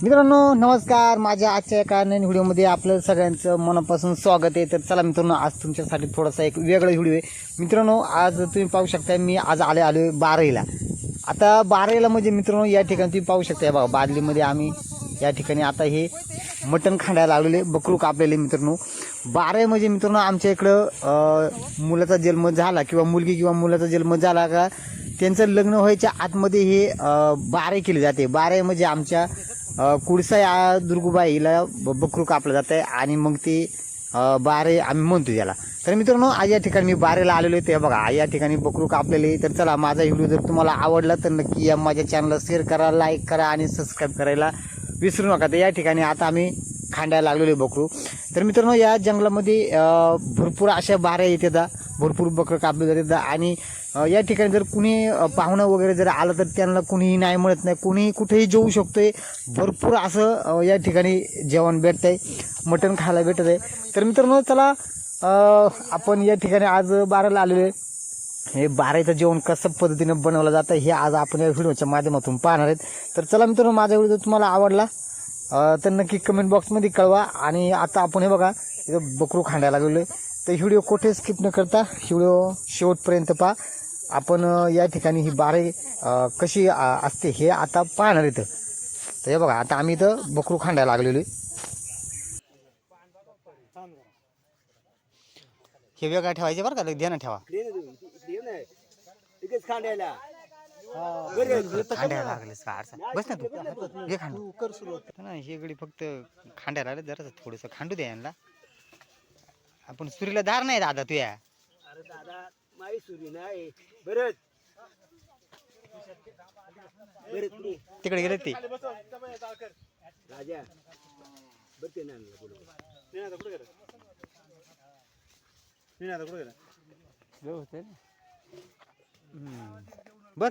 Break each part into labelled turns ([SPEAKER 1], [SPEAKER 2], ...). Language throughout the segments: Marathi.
[SPEAKER 1] मित्रांनो नमस्कार, माझ्या आजच्या एका नवीन व्हिडिओमध्ये आपलं सगळ्यांचं मनापासून स्वागत आहे. तर चला मित्रांनो, आज तुमच्यासाठी थोडासा एक वेगळा व्हिडिओ आहे. मित्रांनो आज तुम्ही पाहू शकता, मी आज आलो बाराईला. आता बाराईला म्हणजे मित्रांनो या ठिकाणी तुम्ही पाहू शकता, बघा बादलीमध्ये आम्ही या ठिकाणी आता हे मटण खांडायला लागलेले, बकरू कापलेले. मित्रांनो बाराई म्हणजे मित्रांनो आमच्या इकडं मुलाचा जन्म झाला किंवा मुलगी किंवा मुलाचा जन्म झाला का त्यांचं लग्न व्हायच्या आतमध्ये हे बाराई केली जाते. बाराई म्हणजे आमच्या कुडसा या दुर्गुबाईला बकरू कापलं जात आहे आणि मग ते बारे आम्ही म्हणतो त्याला. तर मित्रांनो आज या ठिकाणी मी बारेला आलेलो आहे. ते बघा या ठिकाणी बकरू कापलेले. तर चला, माझा व्हिडिओ जर तुम्हाला आवडला तर नक्की या माझ्या चॅनलला शेअर करा, लाईक करा आणि सबस्क्राईब करायला विसरू नका. तर या ठिकाणी आता आम्ही खांडायला लागलेलो आहे बकरू. तर मित्रांनो या जंगलामध्ये भरपूर अशा बाऱ्या येतात, भरपूर बकरं कापले जातात आणि या ठिकाणी जर कुणी पाहुणं वगैरे जर आलं तर त्यांना कुणीही नाही म्हणत नाही, कुणीही कुठेही जेवू शकतोय. भरपूर असं या ठिकाणी जेवण भेटतंय, मटण खायला भेटत आहे. तर मित्रांनो चला, आपण या ठिकाणी आज बाराला आलेलो आहे. हे बाराचं जेवण कसं पद्धतीनं बनवलं जातं हे आज आपण या व्हिडिओच्या माध्यमातून पाहणार आहेत. तर चला मित्रांनो, माझा व्हिडिओ जर तुम्हाला आवडला तर नक्की कमेंट बॉक्समध्ये कळवा. आणि आता आपण हे बघा इथं बकरू खांडायला लागलो आहे. तर व्हिडिओ कुठे स्किप न करता व्हिडिओ शेवटपर्यंत पहा. आपण या ठिकाणी ही बारे कशी असते हे आता पाहणार इथं. तर हे बघा आता आम्ही इथं बकरू खांडायला लागलेलो आहे. हे वेगळा ठेवायचे बरं का, ध्यान ठेवा. खांडायला लागलेस का अडचण बस ना तू, हे खांडू कर सुरुवात ना. हे गडी फक्त खांडायला लागले, जरा थोडंसं खांडू द्या यांना. आपण सुरीला धार नाही दादा तुया.
[SPEAKER 2] अरे दादा माई सुरी नाही बरं
[SPEAKER 1] तिकडे गेले ते
[SPEAKER 2] राजा बघते ना
[SPEAKER 1] बर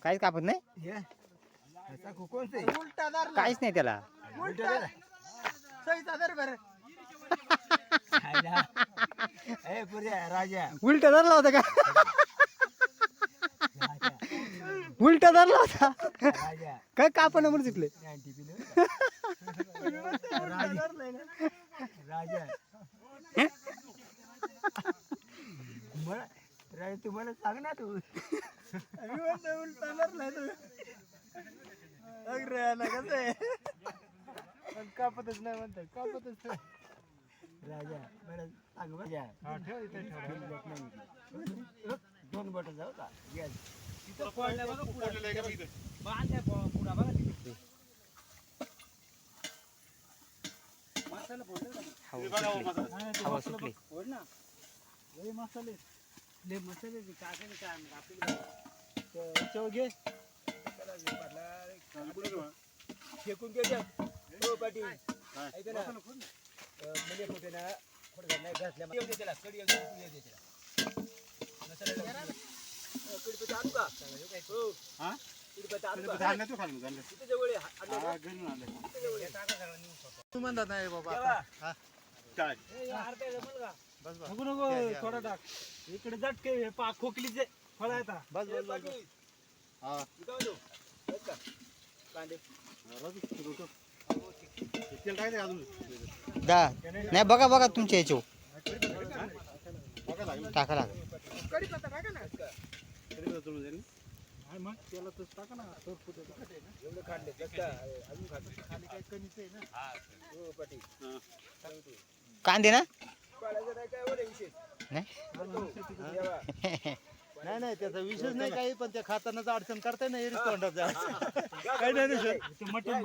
[SPEAKER 1] काहीच कापत नाही, काहीच नाही त्याला.
[SPEAKER 2] राजा
[SPEAKER 1] उलटा धरला होता का? उलटा धरला होता काय कापण म्हणून शिकले.
[SPEAKER 2] राजा तुम्हाला सांग ना तू उलटा धरलाय तू. कसं आहे कापतच नाही म्हणतात, कापतच नाही. राजा मला सांग राजा, दोन बोट जाऊ का गॅस तिथं पडल्या बघा बांधल्या पुढा बघा तिथे मसाला
[SPEAKER 1] हवा सुटली.
[SPEAKER 2] फोड ना लय मसाले टाकायचे काय आपल्याला चव घे फेकून घे पाटी ऐक ना म्हणजे कुठे ना नाही घातल्या त्याला कडी दे त्याला मसाला कडीपत्ता आणू का हो हां कडीपत्ता आणू का आणलं तू खाल्लं झालं किती जवळ आहे घरून आले तू म्हणतात नाही बाबा हां टाक ए अर्धा जमल का बस बस नको थोडा टाक इकडे झटके पा खोकलीचे फळ आहेत बस बस बस हां इथं दो बस का कांदे रोज तेल टाकायचं अजून
[SPEAKER 1] दा नाही बघा बघा तुमच्या याच्यावर टाका लाग
[SPEAKER 2] कडीपत्ता टाका ना कडीपत्ता तोडून जाईल नाही मग त्याला तस टाका ना एवढं काढले अजून खाली काय कमीच आहे ना हां हो पाटी
[SPEAKER 1] कांदे ना
[SPEAKER 2] पाळायचं नाही काय एवढे विशेष
[SPEAKER 1] नाही
[SPEAKER 2] नाही नाही त्याचा विशेष नाही काही, पण त्या खातानाच अडचण करताय ना एरिस तोंडाचा काही नाही सर ते मटण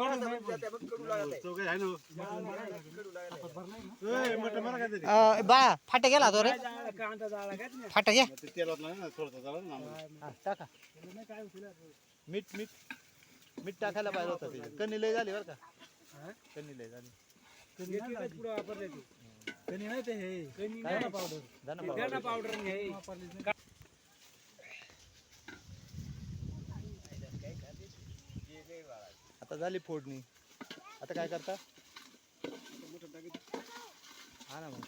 [SPEAKER 1] बा फाटा गेला तो रे,
[SPEAKER 2] कांदा जाळा काय
[SPEAKER 1] फाटा घ्या
[SPEAKER 2] तेलात नाही थोडं
[SPEAKER 1] टाका.
[SPEAKER 2] मीठ मीठ मीठ टाकायला पाहिजे होतं त्याच्यात. कणी लय झाली बरं का, कणी लय झाली. पुढे वापरले कणी नाही ते हे दाना पावडर आता झाली फोडणी. आता काय करता हा ना मग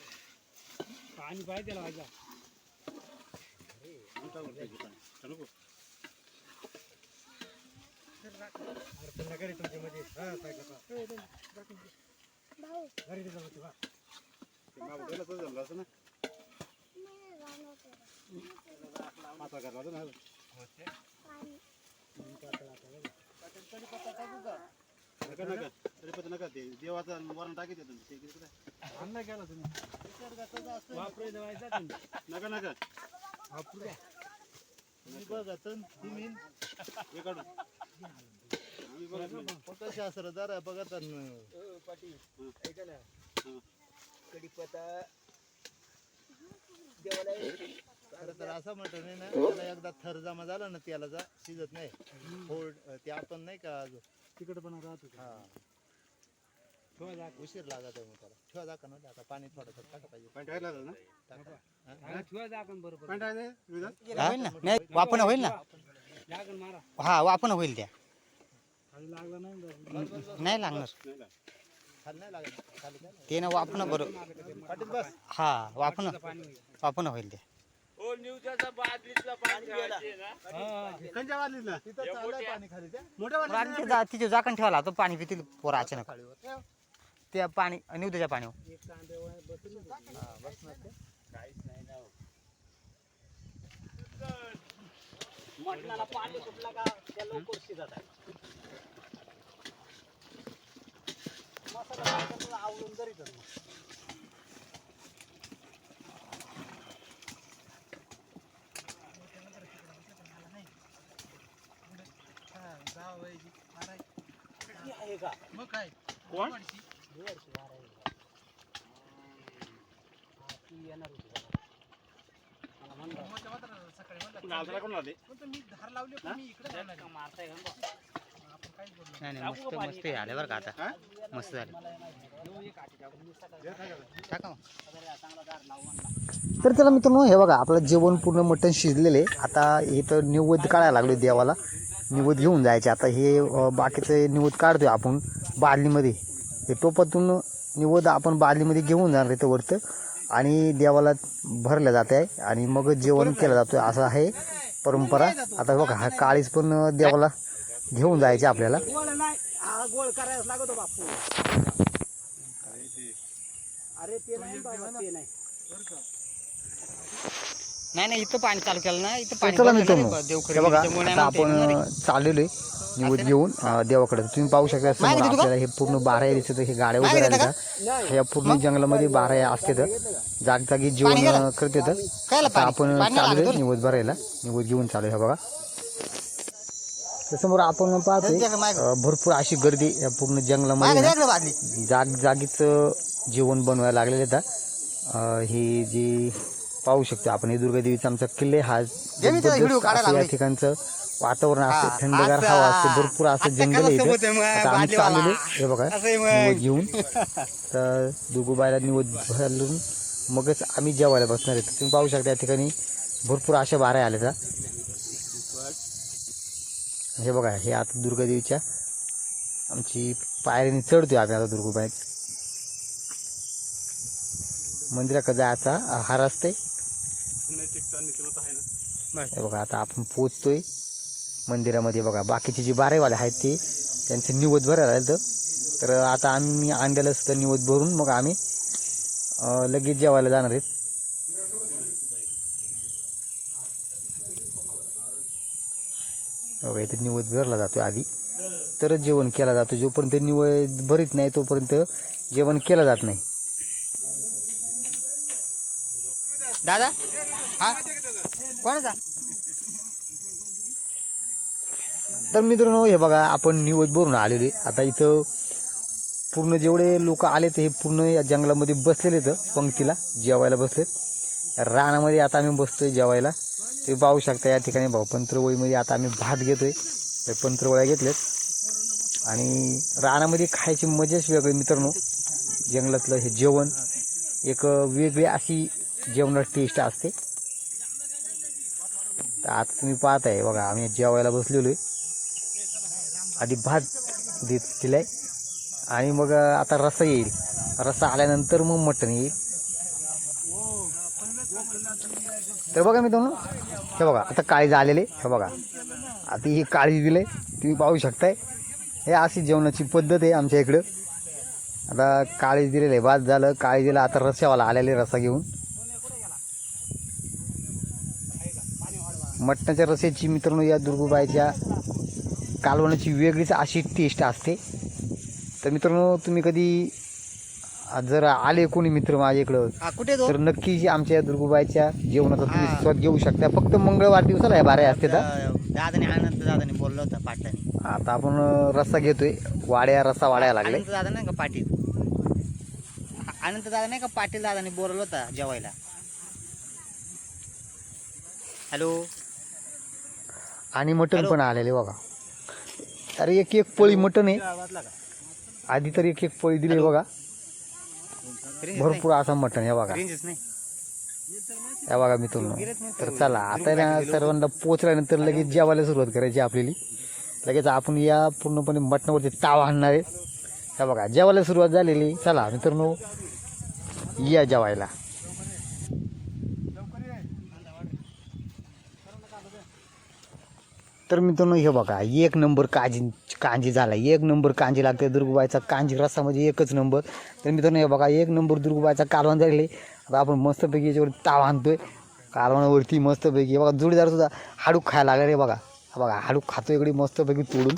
[SPEAKER 2] पाणी पाहिजे त्याला वाजा
[SPEAKER 3] देवाचा वरण टाकीत नका नका शास्त्रदार आहे बघा
[SPEAKER 2] पाटील ऐका ना कडीपत्ता देवाला
[SPEAKER 3] खरं तर असं म्हणत नाही ना त्याला एकदा थर जमा झाला ना त्याला शिजत नाही फोड ते आपण नाही का तिकडे पण राहतो हा उशीर लागत आहे मग त्याला ठेवा दाखवा ना आता पाणी थोडं टाका पाहिजे पाणी टाकलं ना
[SPEAKER 1] होईल ना नाही वापन होईल ना हा वापन होईल त्या नाही लागणार
[SPEAKER 3] खाली नाही लागत खाली काय
[SPEAKER 1] ते ना वापन बरोबर
[SPEAKER 3] पाटील बस
[SPEAKER 1] हा वापन वापन होईल त्या
[SPEAKER 3] कंच्या वाजलीच तिथं चाललंय पाणी खाली त्या मोठ्या
[SPEAKER 1] तिथे झाकण ठेवला तो पाणी पितील पोरा अचानक त्या पाणी निवदाच्या पाणी
[SPEAKER 2] मटणाला पाणी सुटलं का त्या लवकर शिजत आहे मसाला आवडून जरी आहे का मग काय
[SPEAKER 3] कोण
[SPEAKER 2] येणार होती
[SPEAKER 1] नाही नाही मस्त मस्त आले बरं का आता मस्त झाले टाका मग. तर त्याला मित्रांनो हे बघा आपलं जेवण पूर्ण मटण शिजलेले आता हे तर निवद काढायला लागलो देवाला निवद घेऊन जायचे आता हे बाकीचे निवद काढतोय आपण बादलीमध्ये हे टोपातून निवद आपण बादलीमध्ये घेऊन जाणार आहे वरतं आणि देवाला भरलं जात आहे आणि मग जेवण केलं जातं असं आहे परंपरा आता बघा हा काळीच पण देवाला घेऊन जायचे आपल्याला
[SPEAKER 2] गोळ नाही हा गोळ करायला लागतो बापू अरे ते नाही बाबा ते नाही
[SPEAKER 1] नाही नाही इथं पाणी चालू केलं ना इथं पाणी हे बघा आता आपण चाललेलो आहे निवड घेऊन देवाकडे तुम्ही पाहू शकता समोर आपल्याला हे पूर्ण बारा दिसत हे गाड्या वगैरे आहेत का ह्या पूर्ण जंगलामध्ये बारा असते जागजागी जेवण करते तर आपण चाललोय निवड भरायला निवड घेऊन चालू आहे बघा समोर आपण पाहतोय भरपूर अशी गर्दी या पूर्ण जंगलामध्ये जागीच जेवण बनवायला लागलेले आहेत हे जे पाहू शकतो आपण हे दुर्गादेवीचा आमचा किल्ले हा या ठिकाणचं वातावरण असते थंडगार हवा असते भरपूर असं जंगल आहे आम्ही चाललेलो हे बघा निवड घेऊन तर दुगुबाईला निवड घालून मगच आम्ही जेवायला बसणार आहे तुम्ही पाहू शकता या ठिकाणी भरपूर अशा बारा आल्या हे बघा हे आता दुर्गादेवीच्या आमची पायरीने चढतोय आम्ही आता दुर्गाबाईत मंदिराकडे जायचा हा रस्ता हे बघा आता आपण पोचतोय मंदिरामध्ये बघा बाकीचे जे बारेवाले आहेत ते त्यांचं निवद भरायला आलं तर आता आम्ही अंड्याला सुद्धा निवद भरून मग आम्ही लगेच जेवायला जाणार आहेत बघा इथे निवद भरला जातो आधी तरच जेवण केला जातो जोपर्यंत निवद भरीत नाही तोपर्यंत जेवण केलं जात नाही दादा हा कोणाचा तर मित्रांनो हे बघा आपण निवद भरून आलेले आता इथं पूर्ण जेवढे लोक आले ते हे पूर्ण या जंगलामध्ये बसलेले तर पंक्तीला जेवायला बसलेत रानामध्ये आता आम्ही बसतोय जेवायला ते पाहू शकता या ठिकाणी भाऊ पंत्रवळीमध्ये आता आम्ही भात घेतोय ते पंत्रवळ्या घेतलेत आणि रानामध्ये खायची मजाच वेगळी मित्रांनो जंगलातलं हे जेवण एक वेगळी अशी जेवणाची टेस्ट असते तर आता तुम्ही पाहताय बघा आम्ही जेवायला बसलेलो आहे आधी भात दिलाय आणि मग आता रस्सा येईल रस्सा आल्यानंतर मग मटण येईल तर बघा मित्रांनो हे बघा आता काळी झालेले हे बघा आता ही काळी दिले तुम्ही पाहू शकताय हे अशी जेवणाची पद्धत आहे आमच्या इकडं. आता काळी दिलेलं आहे, बाद झालं. काळी दिलं, आता रस्स्यावाला आलेले रस्सा घेऊन. मटणाच्या रस्स्याची मित्रांनो या दुर्गुबाईच्या कालवणाची वेगळीच अशी टेस्ट असते. तर मित्रांनो तुम्ही कधी जर आले कोणी मित्र माझ्या इकडं
[SPEAKER 3] कुठे
[SPEAKER 1] तर नक्की आमच्या दुर्गुबाईच्या जेवणाचा तुम्ही स्वाद घेऊ शकता. फक्त मंगळवार दिवसाला या बाऱ्या असते. तर
[SPEAKER 3] दादाने बोललो होता पाटाने.
[SPEAKER 1] आता आपण रस्सा घेतोय. रस्सा वाढायला लागले.
[SPEAKER 3] दादा नाही का पाटील, अनंत दादा नाही का पाटील दादाने बोलवलं होता जेवायला. हॅलो.
[SPEAKER 1] आणि मटण पण आलेले बघा. अरे एक एक पळी मटण आहे. आधी तर एक एक पळी दिली बघा. भरपूर असा मटण हे बघा. हे बघा मित्रांनो. तर चला आता ना सर्वांना पोचल्यानंतर लगेच जेवायला सुरुवात करायची आपल्याला. लगेच आपण या पूर्णपणे मटणावरती ताव आणणार आहे. हे बघा जेवायला सुरुवात झालेली. चला मित्रांनो या जेवायला. तर मित्रांनो हे बघा एक नंबर कांजी झाला. एक नंबर कांजी लागते. दुर्गुबाईचा कांजी रस्सा म्हणजे एकच नंबर. तर मित्रांनो हे बघा एक नंबर दुर्गुबाईचा कालवण झालेले. आता आपण मस्तपैकी याच्यावरती ताव आणतोय कालवणावरती मस्तपैकी. हे बघा जोडीदार सुद्धा हाडूक खायला लागले रे बघा. बघा हाडूक खातो इकडे मस्तपैकी तोडून.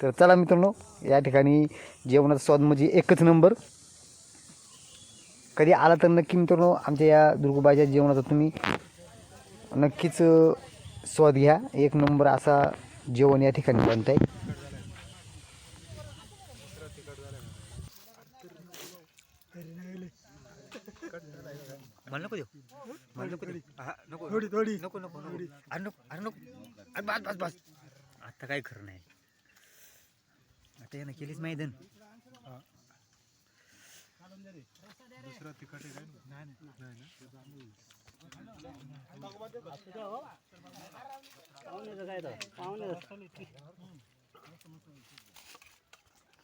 [SPEAKER 1] तर चला मित्रांनो या ठिकाणी जेवणाचा स्वाद म्हणजे एकच नंबर. कधी आला तर नक्की मित्रांनो आमच्या या दुर्गुबाईच्या जेवणाचा तुम्ही नक्कीच स्वाद घ्या. एक नंबर असा जेवण या ठिकाणी बनत आहे.
[SPEAKER 2] मला नको देऊ, मला नको देऊ. नको नको नको नको अरे नको अरे नको अरे बस बस बस. आता काय खरं नाही. आता यानं केलीच मैदान.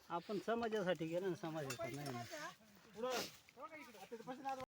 [SPEAKER 3] आपण समाजासाठी गेलो ना, समाजासाठी नाही.